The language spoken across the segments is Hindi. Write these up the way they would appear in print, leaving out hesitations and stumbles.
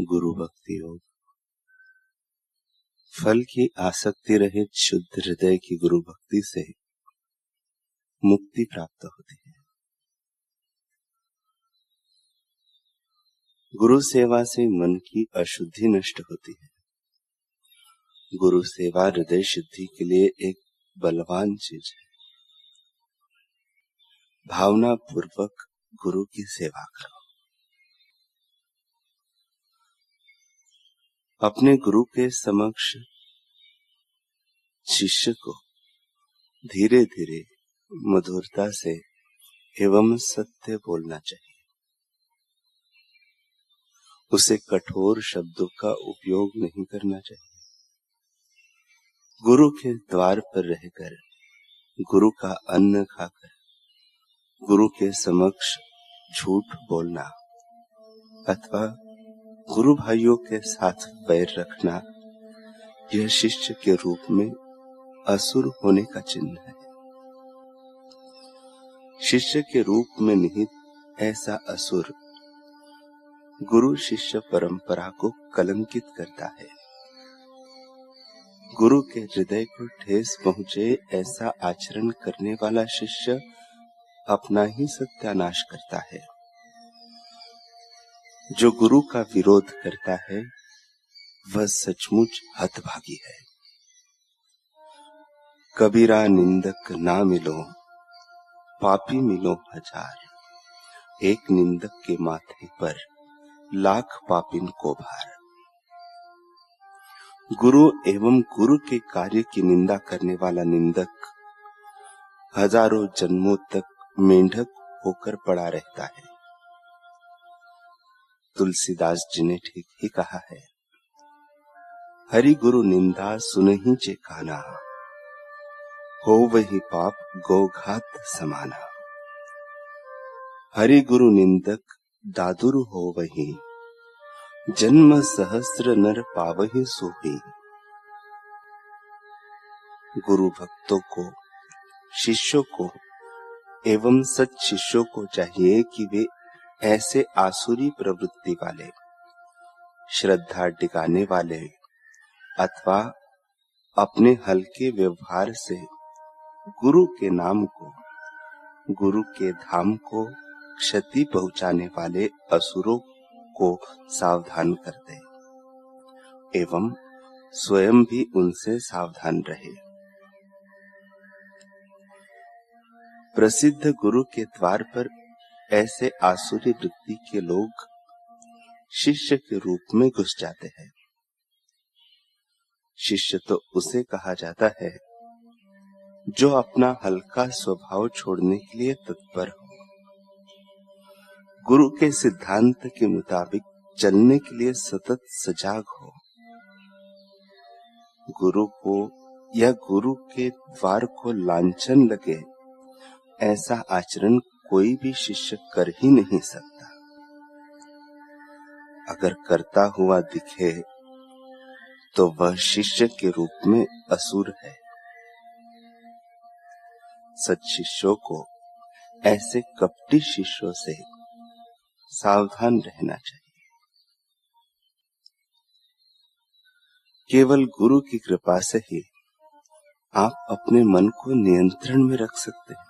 गुरु भक्ति योग। फल की आसक्ति रहित शुद्ध हृदय की गुरु भक्ति से मुक्ति प्राप्त होती है। गुरु सेवा से मन की अशुद्धि नष्ट होती है। गुरु सेवा हृदय शुद्धि के लिए एक बलवान चीज है। भावना पूर्वक गुरु की सेवा करो। अपने गुरु के समक्ष शिष्य को धीरे धीरे मधुरता से एवं सत्य बोलना चाहिए। उसे कठोर शब्दों का उपयोग नहीं करना चाहिए। गुरु के द्वार पर रहकर, गुरु का अन्न खाकर, गुरु के समक्ष झूठ बोलना अथवा गुरु भाइयों के साथ वैर रखना, यह शिष्य के रूप में असुर होने का चिन्ह है। शिष्य के रूप में निहित ऐसा असुर गुरु शिष्य परंपरा को कलंकित करता है। गुरु के हृदय को ठेस पहुंचे ऐसा आचरण करने वाला शिष्य अपना ही सत्यानाश करता है। जो गुरु का विरोध करता है वह सचमुच हतभागी है। कबीरा निंदक ना मिलो, पापी मिलो हजार। एक निंदक के माथे पर लाख पापिन को भार। गुरु एवं गुरु के कार्य की निंदा करने वाला निंदक हजारों जन्मों तक मेंढक होकर पड़ा रहता है। तुलसीदास जी ने ठीक ही कहा है, हरि गुरु निंदा सुनहि चे काना, हो वही पाप गौघात समाना। हरि गुरु निंदक दादुर हो वही, जन्म सहस्र नर पावहि सोही। गुरु भक्तों को, शिष्यों को एवं सच शिष्यों को चाहिए कि वे ऐसे आसुरी प्रवृत्ति वाले, श्रद्धा डिगाने वाले अथवा अपने हल्के व्यवहार से गुरु के नाम को, गुरु के धाम को क्षति पहुंचाने वाले असुरों को सावधान कर दे एवं स्वयं भी उनसे सावधान रहे। प्रसिद्ध गुरु के द्वार पर ऐसे आसुरी वृत्ति के लोग शिष्य के रूप में घुस जाते हैं। शिष्य तो उसे कहा जाता है जो अपना हल्का स्वभाव छोड़ने के लिए तत्पर हो, गुरु के सिद्धांत के मुताबिक चलने के लिए सतत सजाग हो। गुरु को या गुरु के द्वार को लांछन लगे ऐसा आचरण कोई भी शिष्य कर ही नहीं सकता। अगर करता हुआ दिखे तो वह शिष्य के रूप में असुर है। सच शिष्यों को ऐसे कपटी शिष्यों से सावधान रहना चाहिए। केवल गुरु की कृपा से ही आप अपने मन को नियंत्रण में रख सकते हैं।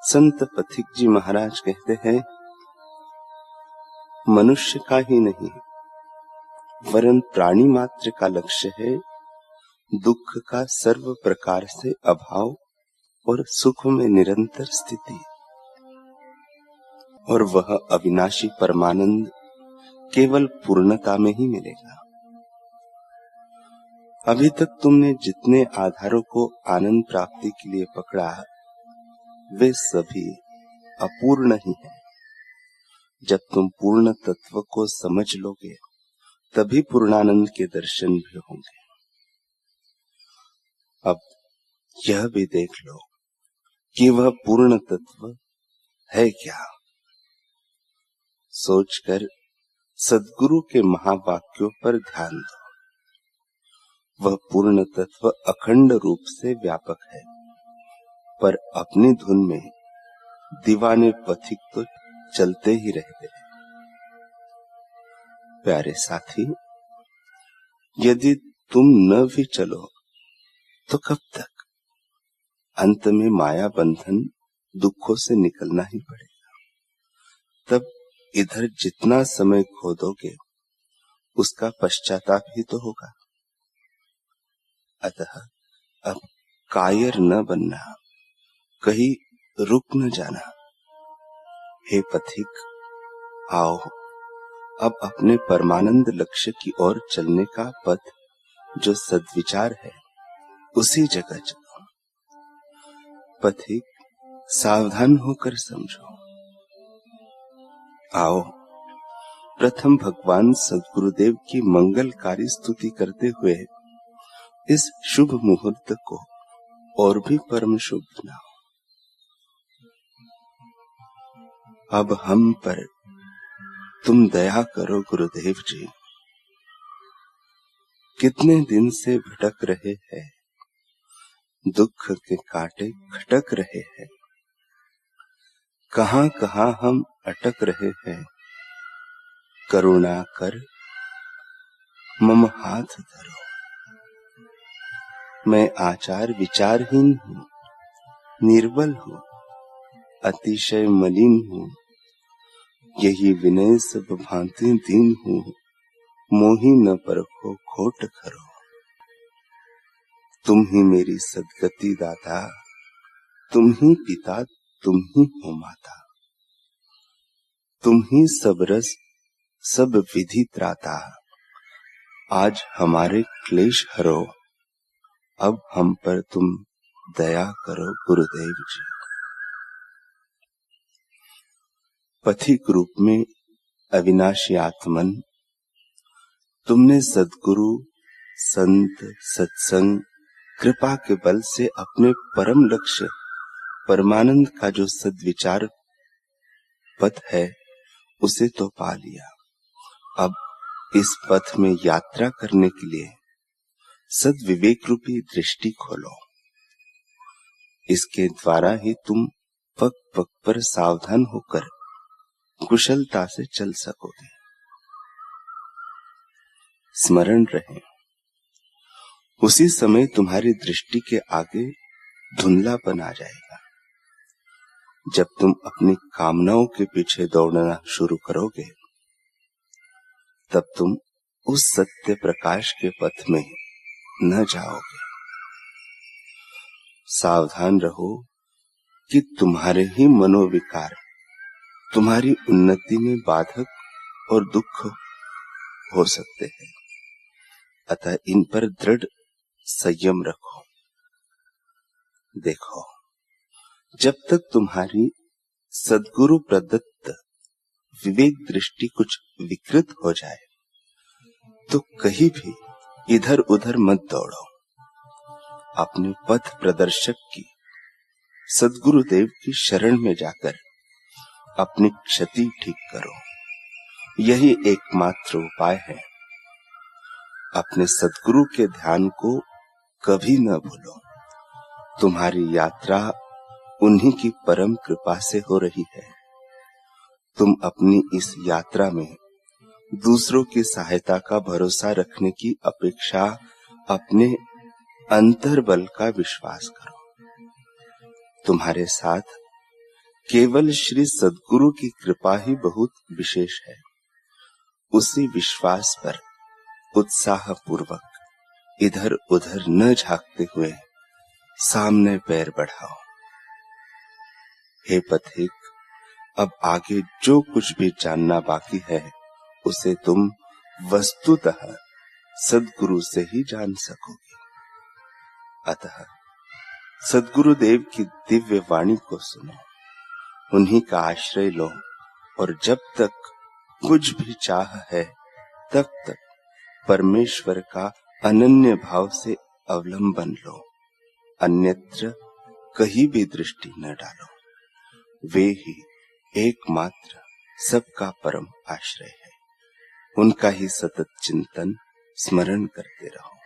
संत पथिक जी महाराज कहते हैं, मनुष्य का ही नहीं वरन प्राणी मात्र का लक्ष्य है दुख का सर्व प्रकार से अभाव और सुख में निरंतर स्थिति, और वह अविनाशी परमानंद केवल पूर्णता में ही मिलेगा। अभी तक तुमने जितने आधारों को आनंद प्राप्ति के लिए पकड़ा वे सभी अपूर्ण ही हैं। जब तुम पूर्ण तत्व को समझ लोगे तभी पूर्णानंद के दर्शन भी होंगे। अब यह भी देख लो कि वह पूर्ण तत्व है क्या। सोचकर सद्गुरु के महावाक्यों पर ध्यान दो। वह पूर्ण तत्व अखंड रूप से व्यापक है, पर अपनी धुन में दीवाने पथिक तो चलते ही रहते हैं। प्यारे साथी, यदि तुम न भी चलो तो कब तक? अंत में माया बंधन दुखों से निकलना ही पड़ेगा। तब इधर जितना समय खो दोगे उसका पश्चाताप ही तो होगा। अतः अब कायर न बनना, कहीं रुक न जाना। हे पथिक, आओ अब अपने परमानंद लक्ष्य की ओर चलने का पथ जो सद्विचार है उसी जगह चलो। पथिक, सावधान होकर समझो। आओ प्रथम भगवान सद्गुरुदेव की मंगलकारी स्तुति करते हुए इस शुभ मुहूर्त को और भी परम शुभ बनाओ। अब हम पर तुम दया करो गुरुदेव जी। कितने दिन से भटक रहे हैं, दुख के कांटे खटक रहे हैं। कहां कहां हम अटक रहे हैं। करुणा कर मम हाथ धरो। मैं आचार विचारहीन हूँ, निर्बल हूँ, अतिशय मलिन हूँ। यही विनय सब भांति दीन हूँ। मोहि न परखो खोट करो। तुम ही मेरी सद्गति दाता, तुम ही पिता, तुम ही हो माता। तुम ही सब रस सब विधि त्राता। आज हमारे क्लेश हरो। अब हम पर तुम दया करो गुरुदेव जी। पथिक रूप में अविनाशी आत्मन, तुमने सद्गुरु संत सत्संग कृपा के बल से अपने परम लक्ष्य परमानंद का जो सद्विचार पथ है उसे तो पा लिया। अब इस पथ में यात्रा करने के लिए सद्विवेक रूपी दृष्टि खोलो। इसके द्वारा ही तुम पग पग पर सावधान होकर कुशलता से चल सकोगे। स्मरण रहे, उसी समय तुम्हारी दृष्टि के आगे धुंधलापन आ जाएगा। जब तुम अपनी कामनाओं के पीछे दौड़ना शुरू करोगे तब तुम उस सत्य प्रकाश के पथ में न जाओगे। सावधान रहो कि तुम्हारे ही मनोविकार तुम्हारी उन्नति में बाधक और दुख हो सकते हैं। अतः इन पर दृढ़ संयम रखो। देखो, जब तक तुम्हारी सद्गुरु प्रदत्त विवेक दृष्टि कुछ विकृत हो जाए तो कहीं भी इधर उधर मत दौड़ो। अपने पथ प्रदर्शक की सद्गुरुदेव की शरण में जाकर अपनी क्षति ठीक करो। यही एकमात्र उपाय है। अपने सद्गुरु के ध्यान को कभी न भूलो। तुम्हारी यात्रा उन्हीं की परम कृपा से हो रही है। तुम अपनी इस यात्रा में दूसरों की सहायता का भरोसा रखने की अपेक्षा अपने अंतर्बल का विश्वास करो। तुम्हारे साथ केवल श्री सद्गुरु की कृपा ही बहुत विशेष है। उसी विश्वास पर उत्साह पूर्वक इधर उधर न झांकते हुए सामने पैर बढ़ाओ। हे पथिक, अब आगे जो कुछ भी जानना बाकी है उसे तुम वस्तुतः सद्गुरु से ही जान सकोगे। अतः सद्गुरुदेव की दिव्य वाणी को सुनो, उन्हीं का आश्रय लो और जब तक कुछ भी चाह है तब तक परमेश्वर का अनन्य भाव से अवलंबन लो। अन्यत्र कहीं भी दृष्टि न डालो। वे ही एकमात्र सबका परम आश्रय है। उनका ही सतत चिंतन स्मरण करते रहो।